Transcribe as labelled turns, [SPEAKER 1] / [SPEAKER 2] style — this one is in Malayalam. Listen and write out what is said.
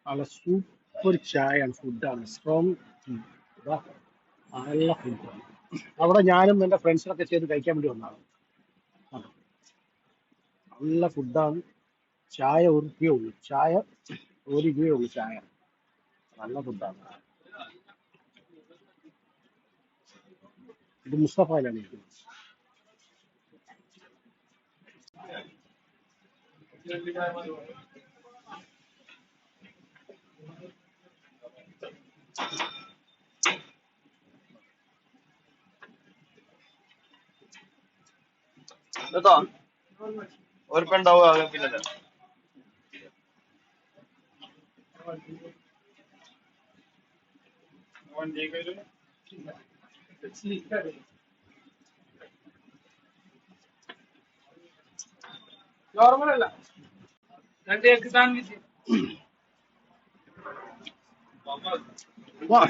[SPEAKER 1] നല്ല സൂപ്പർ ചായയാണ്, ഫുഡാണ്, സ്ട്രോങ് ടീ. നല്ല ഫുഡാണ്. അവിടെ ഞാനും എൻ്റെ ഫ്രണ്ട്സിനൊക്കെ ചെയ്ത് കഴിക്കാൻ വേണ്ടി വന്നതാണ്. ആ, നല്ല ഫുഡാണ്. ചായ ഒരു രൂപയേ ഉള്ളൂ, ചായ ഒരു രൂപയേ ഉള്ളൂ ചായ. നല്ല ഫുഡാണ്. ഇത് മുസ്തഫയിലാണ് ഇരിക്കുന്നത്.
[SPEAKER 2] കേട്ടോ ഒരു പെണ്ണുണ്ടാവുക പിന്നെ നോർമൽ അല്ല രണ്ട് എഗ് സാൻഡ്വിച്ച്
[SPEAKER 1] വാ.